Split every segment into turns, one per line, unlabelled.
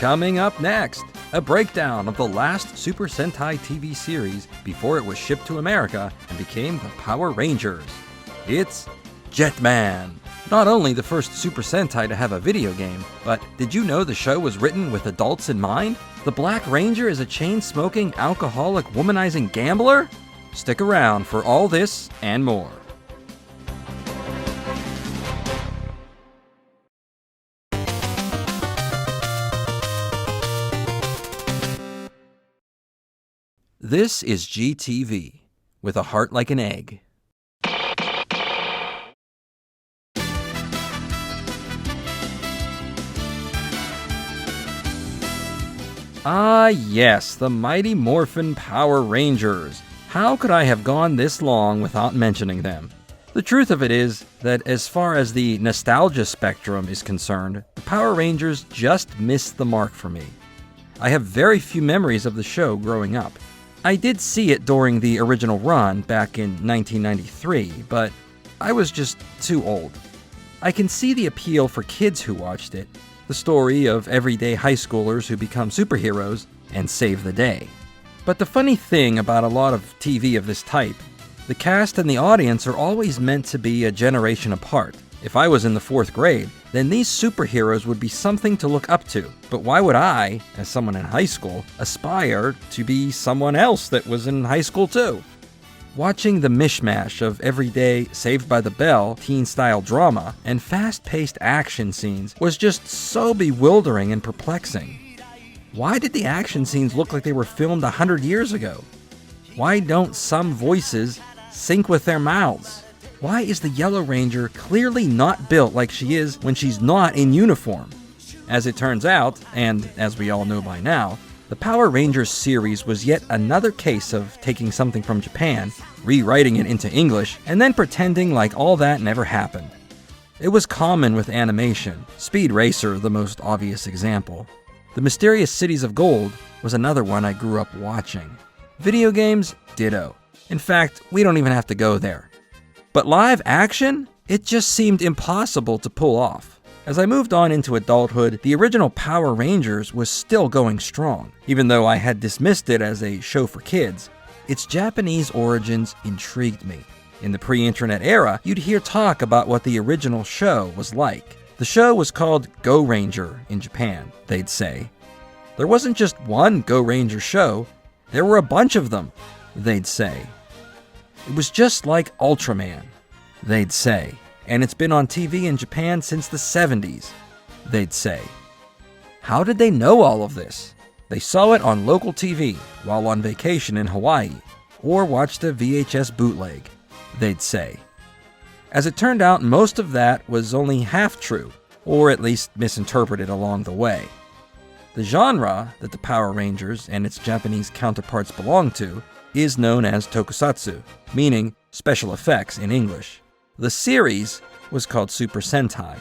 Coming up next, a breakdown of the last Super Sentai TV series before it was shipped to America and became the Power Rangers. It's Jetman. Not only the first Super Sentai to have a video game, but did you know the show was written with adults in mind? The Black Ranger is a chain-smoking, alcoholic, womanizing gambler? Stick around for all this and more. This is GTV, with a heart like an egg. Ah yes, the Mighty Morphin Power Rangers. How could I have gone this long without mentioning them? The truth of it is that as far as the nostalgia spectrum is concerned, the Power Rangers just missed the mark for me. I have very few memories of the show growing up. I did see it during the original run back in 1993, but I was just too old. I can see the appeal for kids who watched it, the story of everyday high schoolers who become superheroes and save the day. But the funny thing about a lot of TV of this type, the cast and the audience are always meant to be a generation apart. If I was in the 4th grade, then these superheroes would be something to look up to. But why would I, as someone in high school, aspire to be someone else that was in high school too? Watching the mishmash of everyday Saved by the Bell teen-style drama and fast-paced action scenes was just so bewildering and perplexing. Why did the action scenes look like they were filmed 100 years ago? Why don't some voices sync with their mouths? Why is the Yellow Ranger clearly not built like she is when she's not in uniform? As it turns out, and as we all know by now, the Power Rangers series was yet another case of taking something from Japan, rewriting it into English, and then pretending like all that never happened. It was common with animation, Speed Racer the most obvious example. The Mysterious Cities of Gold was another one I grew up watching. Video games, ditto. In fact, we don't even have to go there. But live action? It just seemed impossible to pull off. As I moved on into adulthood, the original Power Rangers was still going strong. Even though I had dismissed it as a show for kids, its Japanese origins intrigued me. In the pre-internet era, you'd hear talk about what the original show was like. The show was called Go Ranger in Japan, they'd say. There wasn't just one Go Ranger show, there were a bunch of them, they'd say. It was just like Ultraman, they'd say, and it's been on TV in Japan since the 70s, they'd say. How did they know all of this? They saw it on local TV while on vacation in Hawaii, or watched a VHS bootleg, they'd say. As it turned out, most of that was only half true, or at least misinterpreted along the way. The genre that the Power Rangers and its Japanese counterparts belong to is known as tokusatsu, meaning special effects in English. The series was called Super Sentai.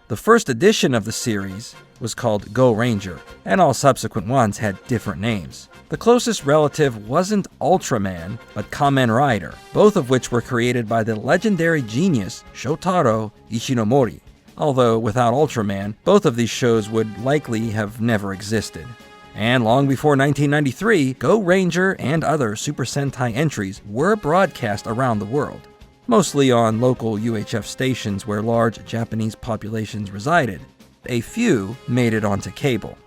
The first edition of the series was called Go Ranger, and all subsequent ones had different names. The closest relative wasn't Ultraman, but Kamen Rider, both of which were created by the legendary genius Shotaro Ishinomori. Although without Ultraman, both of these shows would likely have never existed. And long before 1993, Go Ranger and other Super Sentai entries were broadcast around the world, mostly on local UHF stations where large Japanese populations resided. A few made it onto cable.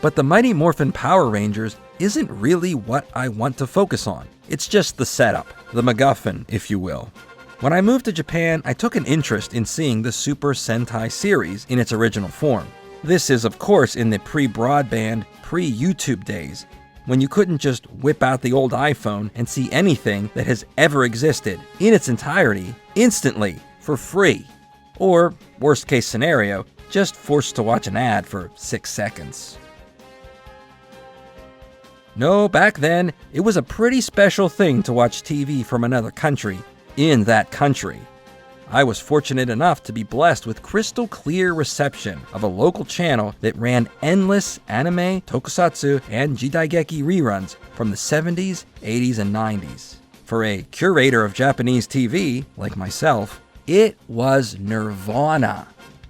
But the Mighty Morphin Power Rangers isn't really what I want to focus on. It's just the setup, the MacGuffin, if you will. When I moved to Japan, I took an interest in seeing the Super Sentai series in its original form. This is, of course, in the pre-broadband, pre-YouTube days, when you couldn't just whip out the old iPhone and see anything that has ever existed in its entirety, instantly, for free. Or, worst case scenario, just forced to watch an ad for 6 seconds. No, back then, it was a pretty special thing to watch TV from another country, in that country. I was fortunate enough to be blessed with crystal clear reception of a local channel that ran endless anime, tokusatsu, and jidaigeki reruns from the 70s, 80s, and 90s. For a curator of Japanese TV, like myself, it was nirvana.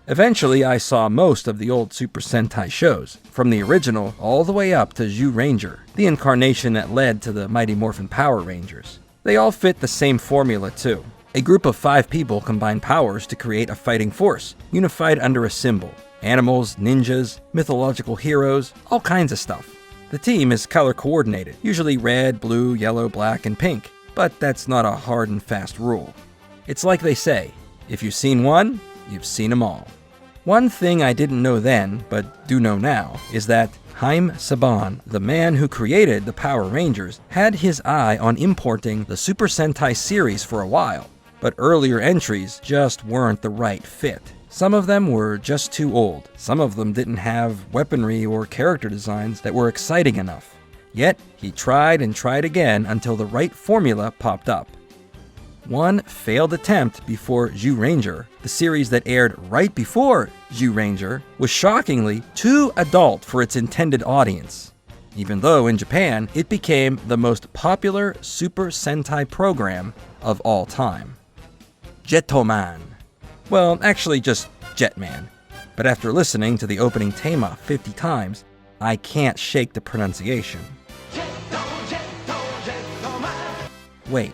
Eventually, I saw most of the old Super Sentai shows, from the original all the way up to Zyuranger, the incarnation that led to the Mighty Morphin Power Rangers. They all fit the same formula too. A group of 5 people combine powers to create a fighting force, unified under a symbol. Animals, ninjas, mythological heroes, all kinds of stuff. The team is color coordinated, usually red, blue, yellow, black, and pink, but that's not a hard and fast rule. It's like they say, if you've seen one, you've seen them all. One thing I didn't know then, but do know now, is that Haim Saban, the man who created the Power Rangers, had his eye on importing the Super Sentai series for a while, but earlier entries just weren't the right fit. Some of them were just too old. Some of them didn't have weaponry or character designs that were exciting enough. Yet, he tried and tried again until the right formula popped up. One failed attempt before Zyuranger, the series that aired right before Zyuranger, was shockingly too adult for its intended audience, even though in Japan it became the most popular Super Sentai program of all time. Jetman. Well, actually just Jetman. But after listening to the opening tema 50 times, I can't shake the pronunciation. Wait,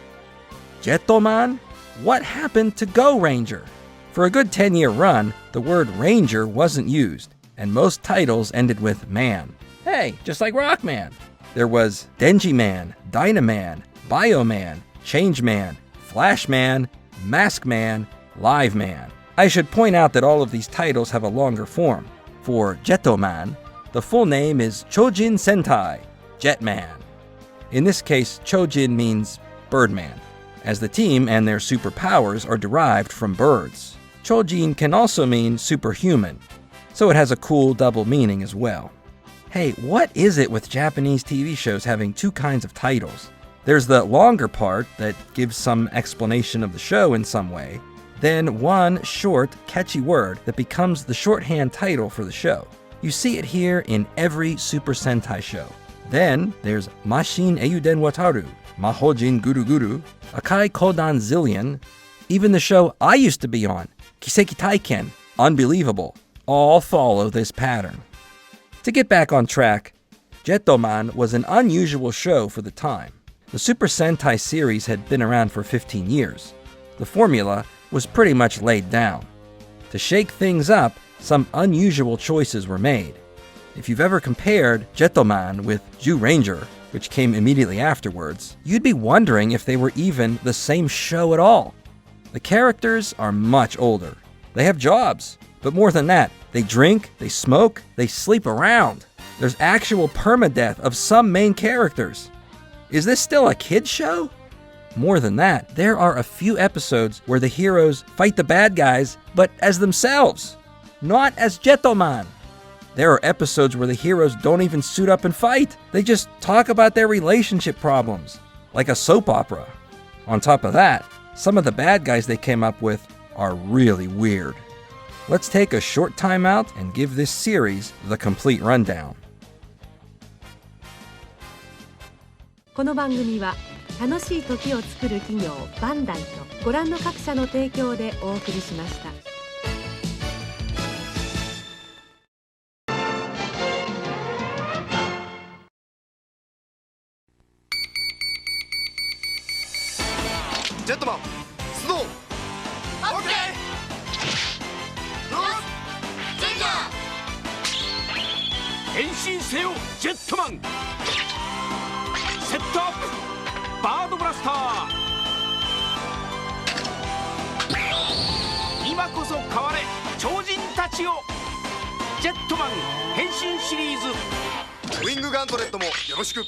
Jetman? What happened to Go Ranger? For a good 10-year run, the word Ranger wasn't used, and most titles ended with man. Hey, just like Rockman. There was Denji Man, Dynaman, Bioman, Changeman, Flashman, Maskman, Live Man. I should point out that all of these titles have a longer form. For Jetman, the full name is Chojin Sentai Jetman. In this case, Chojin means Birdman, as the team and their superpowers are derived from birds. Chojin can also mean superhuman, so it has a cool double meaning as well. Hey, what is it with Japanese TV shows having 2 kinds of titles? There's the longer part that gives some explanation of the show in some way, then one short, catchy word that becomes the shorthand title for the show. You see it here in every Super Sentai show. Then there's Mashin Eiyuden Wataru, Mahojin Guru Guru, Akai Kodan Zillion, even the show I used to be on, Kiseki Taiken, Unbelievable, all follow this pattern. To get back on track, Jetman was an unusual show for the time. The Super Sentai series had been around for 15 years. The formula was pretty much laid down. To shake things up, some unusual choices were made. If you've ever compared Jetman with Zyuranger, which came immediately afterwards, you'd be wondering if they were even the same show at all. The characters are much older. They have jobs, but more than that, they drink, they smoke, they sleep around. There's actual permadeath of some main characters. Is this still a kid's show? More than that, there are a few episodes where the heroes fight the bad guys, but as themselves, not as Jetman. There are episodes where the heroes don't even suit up and fight. They just talk about their relationship problems, like a soap opera. On top of that, some of the bad guys they came up with are really weird. Let's take a short time out and give this series the complete rundown.
この番組は楽しい時を作る企業バンダイとご覧の各社の提供でお送りしました。
ジェットマン、出動。オッケー。変身せよ、ジェットマン。セットアップ。バードブラスター。今こそ変われ、超人たちよ。ジェットマン変身シリーズ。ウィングガントレットもよろしく。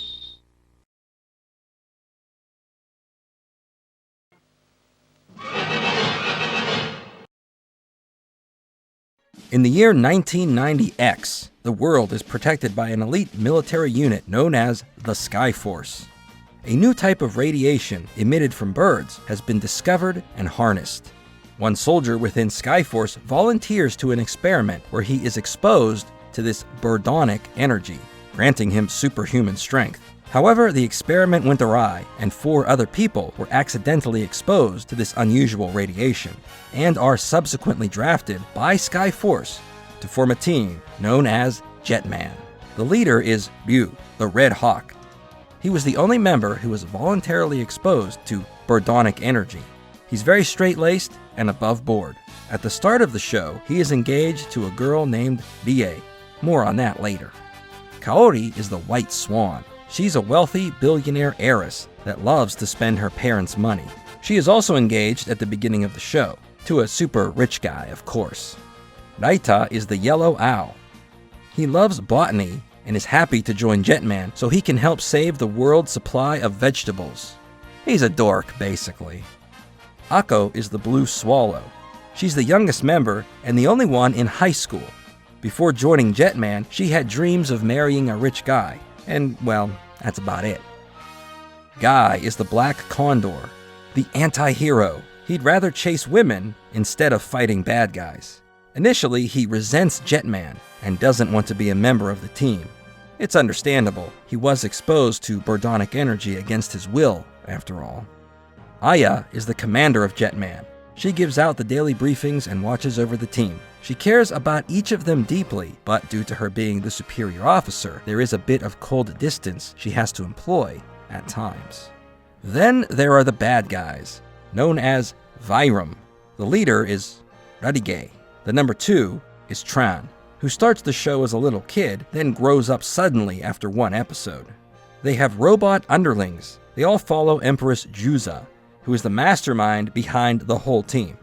In the year 1990X, the world is protected by an elite military unit known as the Sky Force. A new type of radiation emitted from birds has been discovered and harnessed. One soldier within Sky Force volunteers to an experiment where he is exposed to this birdonic energy, granting him superhuman strength. However, the experiment went awry, and 4 other people were accidentally exposed to this unusual radiation, and are subsequently drafted by Skyforce to form a team known as Jetman. The leader is Ryu, the Red Hawk. He was the only member who was voluntarily exposed to birdonic energy. He's very straight-laced and above board. At the start of the show, he is engaged to a girl named Rie. More on that later. Kaori is the White Swan. She's a wealthy billionaire heiress that loves to spend her parents' money. She is also engaged at the beginning of the show, to a super rich guy, of course. Raita is the Yellow Owl. He loves botany and is happy to join Jetman so he can help save the world's supply of vegetables. He's a dork, basically. Akko is the Blue Swallow. She's the youngest member and the only one in high school. Before joining Jetman, she had dreams of marrying a rich guy, and, well, that's about it. Gai is the Black Condor, the anti-hero. He'd rather chase women instead of fighting bad guys. Initially, he resents Jetman and doesn't want to be a member of the team. It's understandable. He was exposed to birdonic energy against his will, after all. Aya is the commander of Jetman. She gives out the daily briefings and watches over the team. She cares about each of them deeply, but due to her being the superior officer, there is a bit of cold distance she has to employ at times. Then there are the bad guys, known as Vyram. The leader is Radige. The number 2 is Tran, who starts the show as a little kid, then grows up suddenly after 1 episode. They have robot underlings. They all follow Empress Juza, who is the mastermind behind the whole team.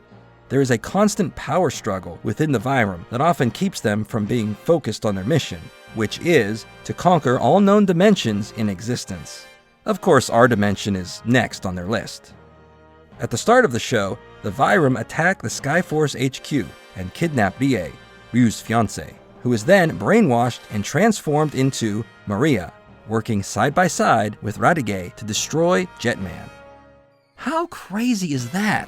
There is a constant power struggle within the Vyram that often keeps them from being focused on their mission, which is to conquer all known dimensions in existence. Of course, our dimension is next on their list. At the start of the show, the Vyram attack the Skyforce HQ and kidnap Rie, Ryu's fiancé, who is then brainwashed and transformed into Maria, working side by side with Radige to destroy Jetman. How crazy is that?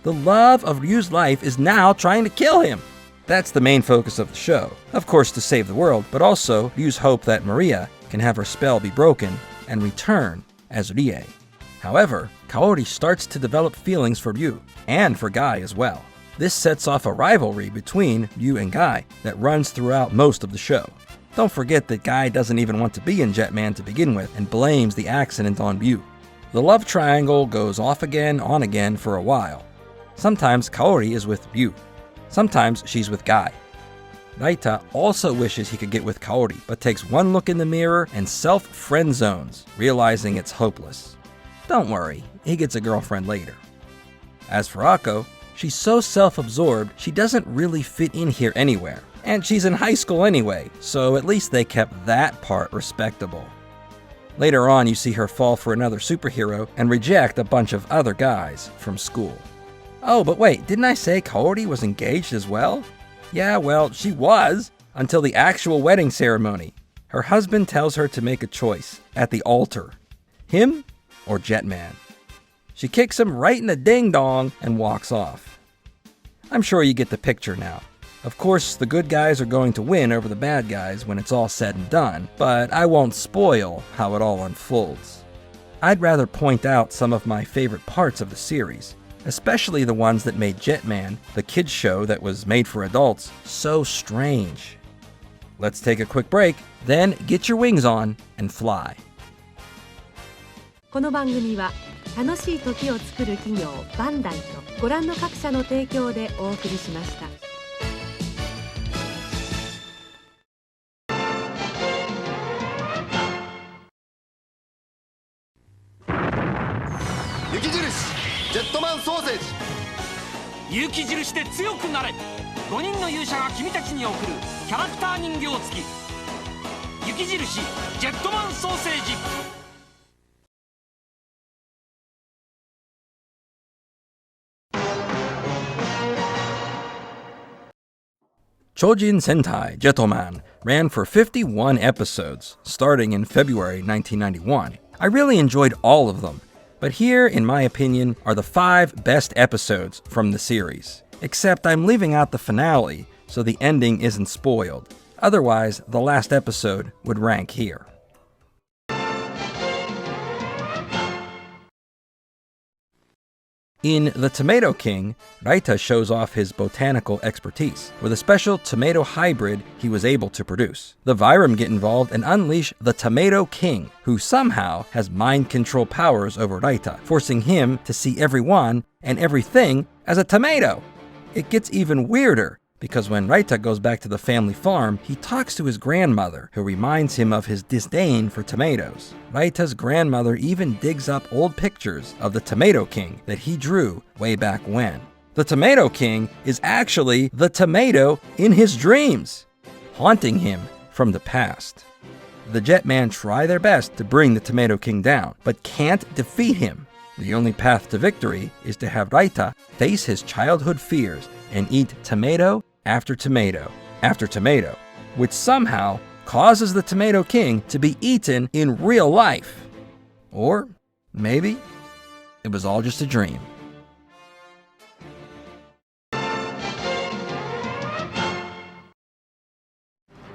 The love of Ryu's life is now trying to kill him. That's the main focus of the show. Of course, to save the world, but also Ryu's hope that Maria can have her spell be broken and return as Rie. However, Kaori starts to develop feelings for Ryu, and for Gai as well. This sets off a rivalry between Ryu and Gai that runs throughout most of the show. Don't forget that Gai doesn't even want to be in Jetman to begin with and blames the accident on Ryu. The love triangle goes off again, on again for a while. Sometimes Kaori is with Ryu. Sometimes she's with Gai. Raita also wishes he could get with Kaori, but takes one look in the mirror and self-friend zones, realizing it's hopeless. Don't worry, he gets a girlfriend later. As for Akko, she's so self-absorbed she doesn't really fit in here anywhere. And she's in high school anyway, so at least they kept that part respectable. Later on, you see her fall for another superhero and reject a bunch of other guys from school. Oh, but wait, didn't I say Kaori was engaged as well? Yeah, well, she was, until the actual wedding ceremony. Her husband tells her to make a choice at the altar. Him or Jetman. She kicks him right in the ding-dong and walks off. I'm sure you get the picture now. Of course, the good guys are going to win over the bad guys when it's all said and done, but I won't spoil how it all unfolds. I'd rather point out some of my favorite parts of the series, especially the ones that made Jetman, the kids show that was made for adults, so strange. Let's take a quick break, then get your wings on and fly.
この番組は楽しい時を作る企業バンダイとご覧の各社の提供でお送りしました。
雪印ジェットマンソーセージ。
勇気印で強くなれ。5人の勇者が君たちに送るキャラクター人形付き雪印ジェットマンソーセージ。
Chojin Sentai Jetman ran for 51 episodes, starting in February 1991. I really enjoyed all of them, but here, in my opinion, are the 5 best episodes from the series. Except I'm leaving out the finale, so the ending isn't spoiled. Otherwise, the last episode would rank here. In The Tomato King, Raita shows off his botanical expertise with a special tomato hybrid he was able to produce. The Vyram get involved and unleash the Tomato King, who somehow has mind control powers over Raita, forcing him to see everyone and everything as a tomato. It gets even weirder, because when Raita goes back to the family farm, he talks to his grandmother, who reminds him of his disdain for tomatoes. Raita's grandmother even digs up old pictures of the Tomato King that he drew way back when. The Tomato King is actually the tomato in his dreams, haunting him from the past. The Jetman try their best to bring the Tomato King down, but can't defeat him. The only path to victory is to have Raita face his childhood fears and eat tomato after tomato after tomato, which somehow causes the Tomato King to be eaten in real life. Or maybe it was all just a dream.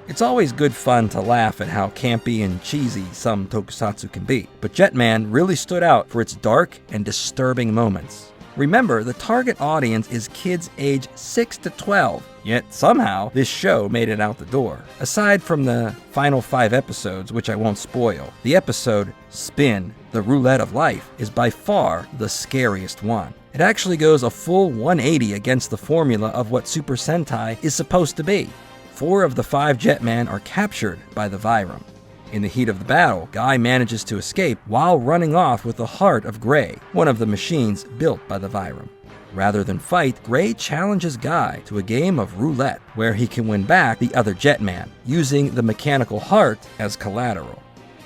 It's always good fun to laugh at how campy and cheesy some tokusatsu can be, but Jetman really stood out for its dark and disturbing moments. Remember, the target audience is kids age 6 to 12, yet somehow this show made it out the door. Aside from the final 5 episodes, which I won't spoil, the episode Spin, the Roulette of Life, is by far the scariest one. It actually goes a full 180 against the formula of what Super Sentai is supposed to be. 4 of the 5 Jetman are captured by the Vyram. In the heat of the battle, Gai manages to escape while running off with the heart of Gray, one of the machines built by the Vyram. Rather than fight, Gray challenges Gai to a game of roulette, where he can win back the other Jetman, using the mechanical heart as collateral.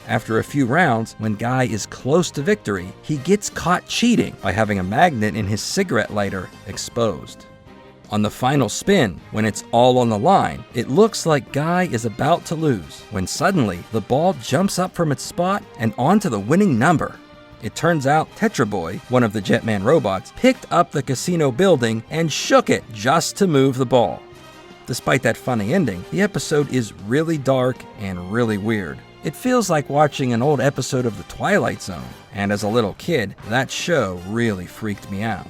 After a few rounds, when Gai is close to victory, he gets caught cheating by having a magnet in his cigarette lighter exposed. On the final spin, when it's all on the line, it looks like Gai is about to lose, when suddenly the ball jumps up from its spot and onto the winning number. It turns out Tetra Boy, one of the Jetman robots, picked up the casino building and shook it just to move the ball. Despite that funny ending, the episode is really dark and really weird. It feels like watching an old episode of The Twilight Zone, and as a little kid, that show really freaked me out.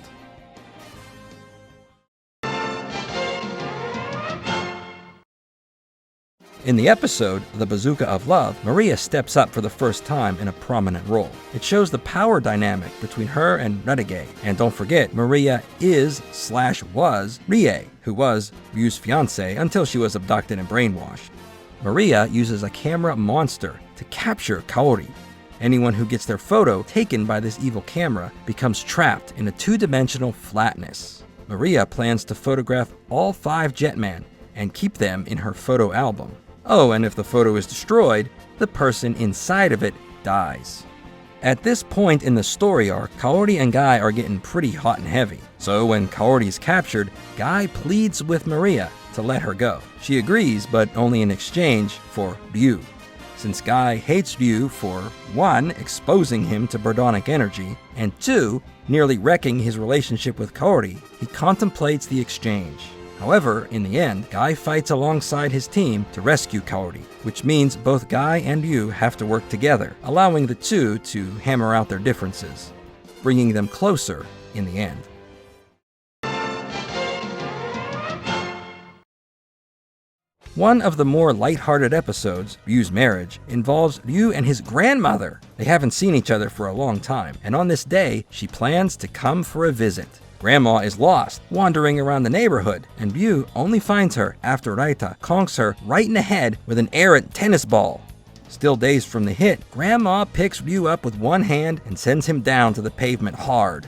In the episode, The Bazooka of Love, Maria steps up for the first time in a prominent role. It shows the power dynamic between her and Renegade. And don't forget, Maria is/was Rie, who was Ryu's fiancée until she was abducted and brainwashed. Maria uses a camera monster to capture Kaori. Anyone who gets their photo taken by this evil camera becomes trapped in a 2-dimensional flatness. Maria plans to photograph all 5 Jetman and keep them in her photo album. Oh, and if the photo is destroyed, the person inside of it dies. At this point in the story arc, Kaori and Gai are getting pretty hot and heavy. So when Kaori is captured, Gai pleads with Maria to let her go. She agrees, but only in exchange for Ryu. Since Gai hates Ryu for 1, exposing him to Birdonic energy, and 2, nearly wrecking his relationship with Kaori, he contemplates the exchange. However, in the end, Gai fights alongside his team to rescue Kaori, which means both Gai and Ryu have to work together, allowing the two to hammer out their differences, bringing them closer in the end. One of the more lighthearted episodes, Ryu's marriage, involves Ryu and his grandmother. They haven't seen each other for a long time, and on this day, she plans to come for a visit. Grandma is lost, wandering around the neighborhood, and Ryu only finds her after Raita conks her right in the head with an errant tennis ball. Still dazed from the hit, Grandma picks Ryu up with one hand and sends him down to the pavement hard.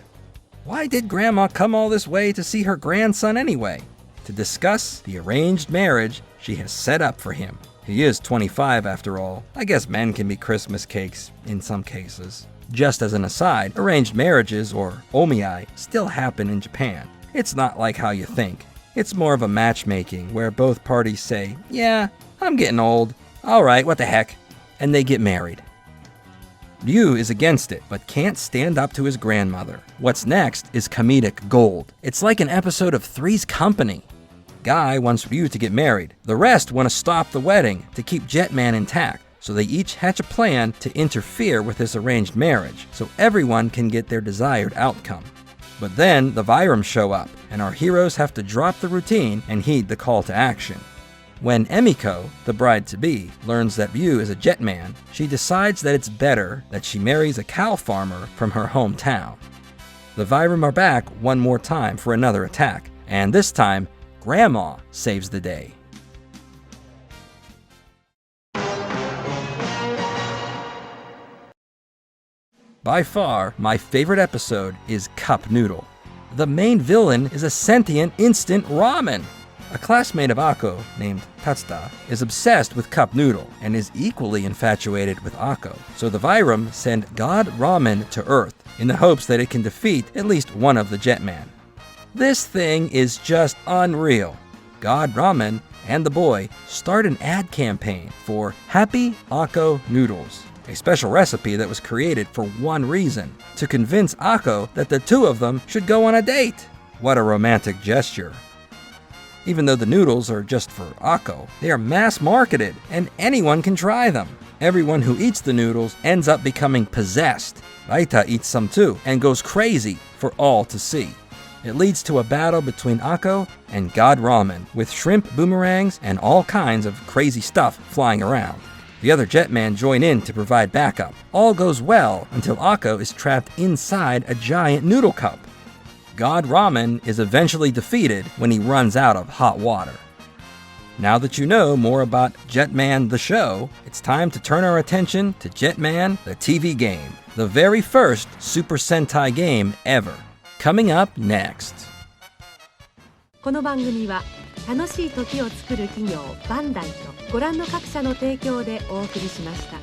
Why did Grandma come all this way to see her grandson anyway? To discuss the arranged marriage she has set up for him. He is 25 after all. I guess men can be Christmas cakes in some cases. Just as an aside, arranged marriages, or omiai, still happen in Japan. It's not like how you think. It's more of a matchmaking where both parties say, yeah, I'm getting old. Alright, what the heck? And they get married. Ryu is against it, but can't stand up to his grandmother. What's next is comedic gold. It's like an episode of Three's Company. Gai wants Ryu to get married. The rest want to stop the wedding to keep Jetman intact. So they each hatch a plan to interfere with this arranged marriage, so everyone can get their desired outcome. But then the Virums show up, and our heroes have to drop the routine and heed the call to action. When Emiko, the bride-to-be, learns that Ryu is a Jetman, she decides that it's better that she marries a cow farmer from her hometown. The Virum are back one more time for another attack, and this time, Grandma saves the day. By far, my favorite episode is Cup Noodle. The main villain is a sentient instant ramen. A classmate of Akko, named Tatsuta, is obsessed with Cup Noodle and is equally infatuated with Akko, so the Virum send God Ramen to Earth in the hopes that it can defeat at least one of the Jetman. This thing is just unreal. God Ramen and the boy start an ad campaign for Happy Akko Noodles, a special recipe that was created for one reason, to convince Akko that the two of them should go on a date. What a romantic gesture. Even though the noodles are just for Akko, they are mass marketed and anyone can try them. Everyone who eats the noodles ends up becoming possessed. Raita eats some too and goes crazy for all to see. It leads to a battle between Akko and God Ramen, with shrimp boomerangs and all kinds of crazy stuff flying around. The other Jetman join in to provide backup. All goes well until Akko is trapped inside a giant noodle cup. God Ramen is eventually defeated when he runs out of hot water. Now that you know more about Jetman the show, it's time to turn our attention to Jetman the TV game, the very first Super Sentai game ever. Coming up next.
この番組は楽しい時を作る企業バンダイとご覧の各社の提供でお送りしました。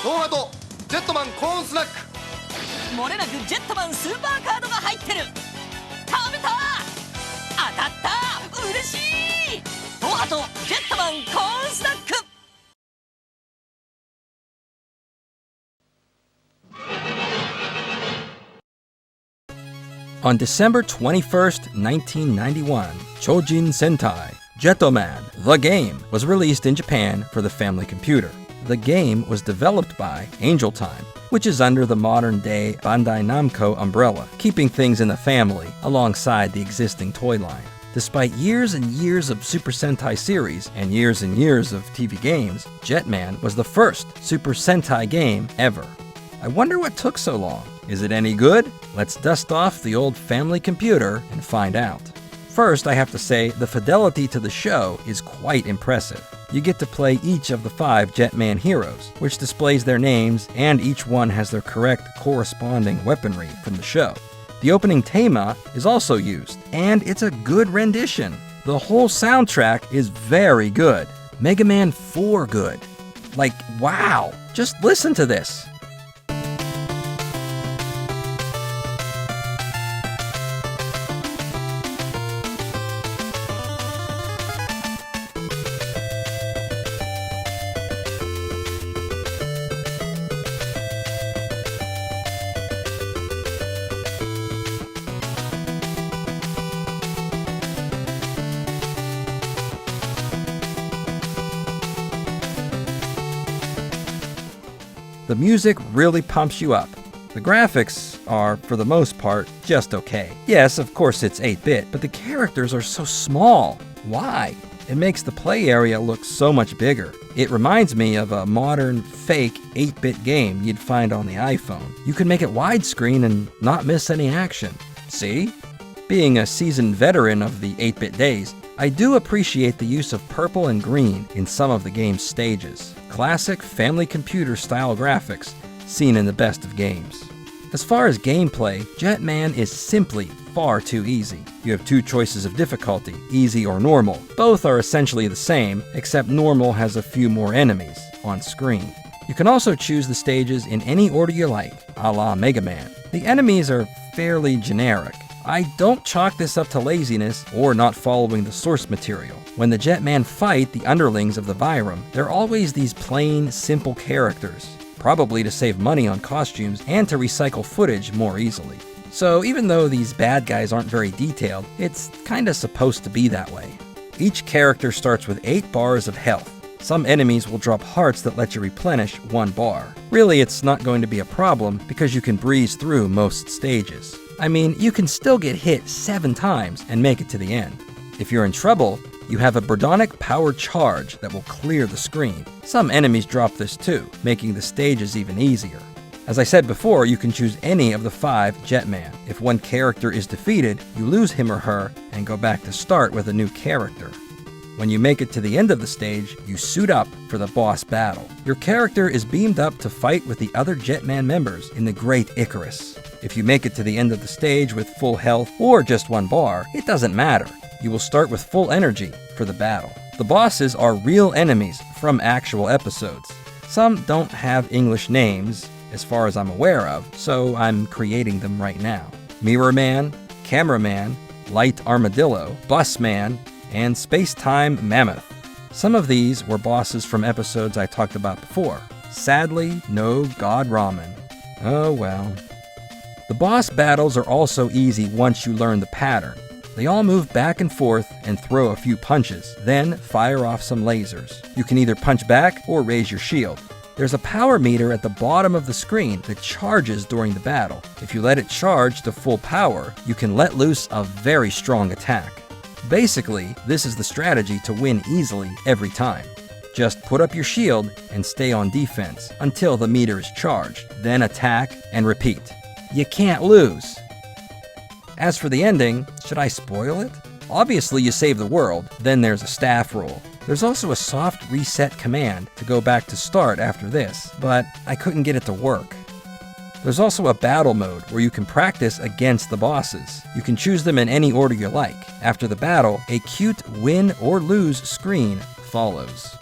動画とジェットマンコーンスナック、
漏れなくジェットマンスーパーカードが入ってる。食べた、当たった、嬉しい。ドアとジェットマンコーンスナック。
On December 21st, 1991, Chojin Sentai Jetman, the game, was released in Japan for the family computer. The game was developed by Angel Time, which is under the modern-day Bandai Namco umbrella, keeping things in the family alongside the existing toy line. Despite years and years of Super Sentai series and years of TV games, Jetman was the first Super Sentai game ever. I wonder what took so long. Is it any good? Let's dust off the old family computer and find out. First, I have to say the fidelity to the show is quite impressive. You get to play each of the 5 Jetman heroes, which displays their names, and each one has their correct corresponding weaponry from the show. The opening tema is also used, and it's a good rendition. The whole soundtrack is very good. Mega Man 4 good. Like, wow! Just listen to this. The music really pumps you up. The graphics are, for the most part, just okay. Yes, of course it's 8-bit, but the characters are so small. Why? It makes the play area look so much bigger. It reminds me of a modern, fake 8-bit game you'd find on the iPhone. You can make it widescreen and not miss any action. See? Being a seasoned veteran of the 8-bit days, I do appreciate the use of purple and green in some of the game's stages. Classic family computer style graphics seen in the best of games. As far as gameplay, Jetman is simply far too easy. You have 2 choices of difficulty, easy or normal. Both are essentially the same, except normal has a few more enemies on screen. You can also choose the stages in any order you like, a la Mega Man. The enemies are fairly generic. I don't chalk this up to laziness or not following the source material. When the Jetman fight the underlings of the Virum, they're always these plain, simple characters, probably to save money on costumes and to recycle footage more easily. So even though these bad guys aren't very detailed, it's kinda supposed to be that way. Each character starts with 8 bars of health. Some enemies will drop hearts that let you replenish 1 bar. Really, it's not going to be a problem because you can breeze through most stages. I mean, you can still get hit 7 times and make it to the end. If you're in trouble, you have a Birdonic Power Charge that will clear the screen. Some enemies drop this too, making the stages even easier. As I said before, you can choose any of the 5 Jetman. If one character is defeated, you lose him or her and go back to start with a new character. When you make it to the end of the stage, you suit up for the boss battle. Your character is beamed up to fight with the other Jetman members in the Great Icarus. If you make it to the end of the stage with full health or just 1 bar, it doesn't matter. You will start with full energy for the battle. The bosses are real enemies from actual episodes. Some don't have English names, as far as I'm aware of, so I'm creating them right now. Mirror Man, Cameraman, Light Armadillo, Bus Man, and Space-Time Mammoth. Some of these were bosses from episodes I talked about before. Sadly, no God Ramen. Oh well. The boss battles are also easy once you learn the pattern. They all move back and forth and throw a few punches, then fire off some lasers. You can either punch back or raise your shield. There's a power meter at the bottom of the screen that charges during the battle. If you let it charge to full power, you can let loose a very strong attack. Basically, this is the strategy to win easily every time. Just put up your shield and stay on defense until the meter is charged, then attack and repeat. You can't lose. As for the ending, should I spoil it? Obviously you save the world, then there's a staff roll. There's also a soft reset command to go back to start after this, but I couldn't get it to work. There's also a battle mode where you can practice against the bosses. You can choose them in any order you like. After the battle, a cute win or lose screen follows.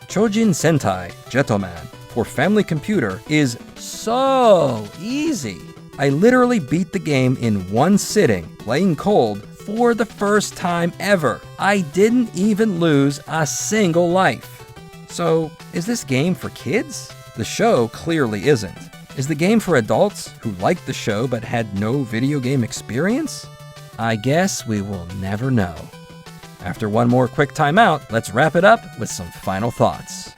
Chojin Sentai Jetman for Family Computer is so easy. I literally beat the game in 1 sitting, playing cold, for the first time ever. I didn't even lose a single life. So, is this game for kids? The show clearly isn't. Is the game for adults who liked the show but had no video game experience? I guess we will never know. After one more quick timeout, let's wrap it up with some final thoughts.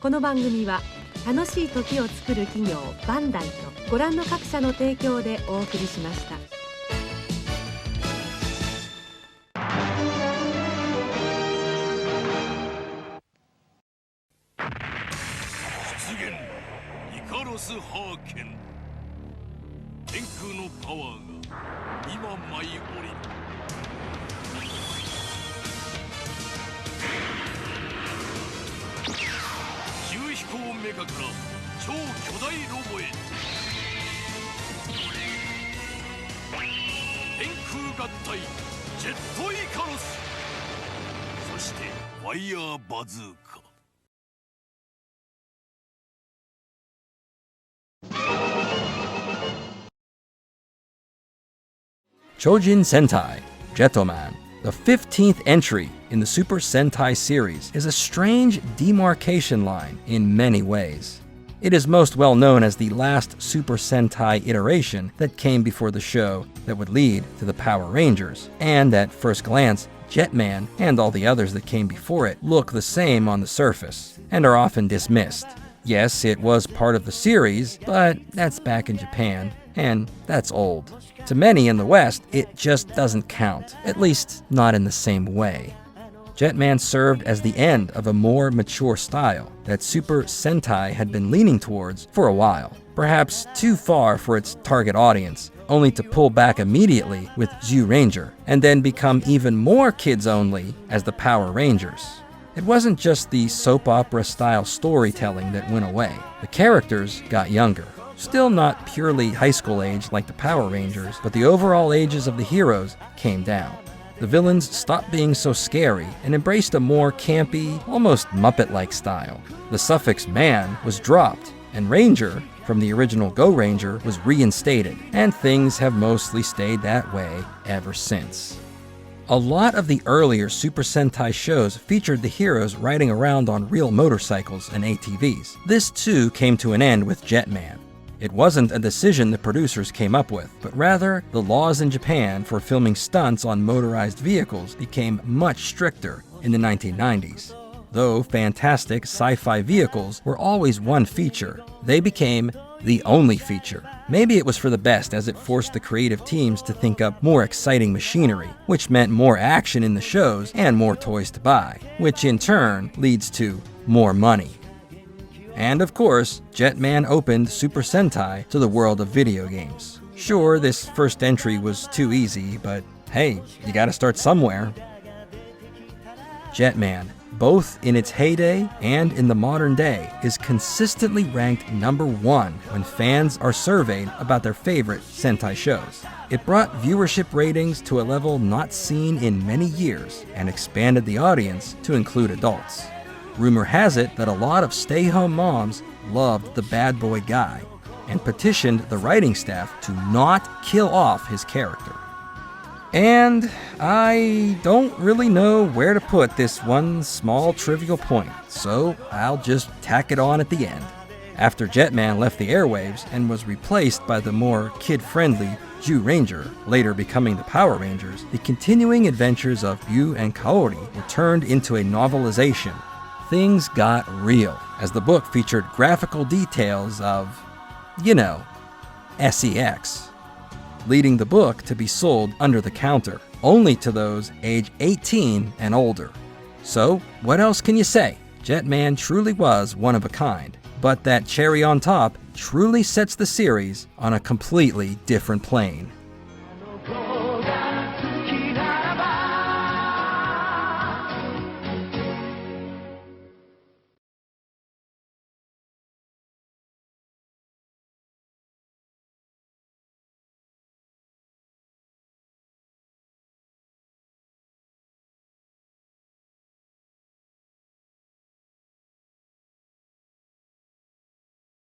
この番組は楽しい時を作る企業バンダイとご覧の各社の提供でお送りしました。
出現イカロスハーケン天空のパワーが今舞い降りる急飛行メカから超巨大ロボへ天空合体ジェットイカロスそしてファイヤーバズーカ
Chojin Sentai Jetman, the 15th entry in the Super Sentai series, is a strange demarcation line in many ways. It is most well known as the last Super Sentai iteration that came before the show that would lead to the Power Rangers, and at first glance, Jetman and all the others that came before it look the same on the surface, and are often dismissed. Yes, it was part of the series, but that's back in Japan, and that's old. To many in the West, it just doesn't count, at least not in the same way. Jetman served as the end of a more mature style that Super Sentai had been leaning towards for a while, perhaps too far for its target audience, only to pull back immediately with Zyuranger, and then become even more kids-only as the Power Rangers. It wasn't just the soap opera-style storytelling that went away. The characters got younger. Still not purely high school age like the Power Rangers, but the overall ages of the heroes came down. The villains stopped being so scary and embraced a more campy, almost Muppet-like style. The suffix man was dropped, and Ranger, from the original Go Ranger, was reinstated, and things have mostly stayed that way ever since. A lot of the earlier Super Sentai shows featured the heroes riding around on real motorcycles and ATVs. This too came to an end with Jetman. It wasn't a decision the producers came up with, but rather the laws in Japan for filming stunts on motorized vehicles became much stricter in the 1990s. Though fantastic sci-fi vehicles were always one feature, they became the only feature. Maybe it was for the best, as it forced the creative teams to think up more exciting machinery, which meant more action in the shows and more toys to buy, which in turn leads to more money. And of course, Jetman opened Super Sentai to the world of video games. Sure, this first entry was too easy, but hey, you gotta start somewhere. Jetman, both in its heyday and in the modern day, is consistently ranked #1 when fans are surveyed about their favorite Sentai shows. It brought viewership ratings to a level not seen in many years and expanded the audience to include adults. Rumor has it that a lot of stay-home moms loved the bad boy Gai and petitioned the writing staff to not kill off his character. And I don't really know where to put this one small trivial point, so I'll just tack it on at the end. After Jetman left the airwaves and was replaced by the more kid-friendly Jew Ranger, later becoming the Power Rangers, the continuing adventures of Yu and Kaori were turned into a novelization. Things got real, as the book featured graphical details of, sex, leading the book to be sold under the counter, only to those age 18 and older. So, what else can you say? Jetman truly was one of a kind, but that cherry on top truly sets the series on a completely different plane.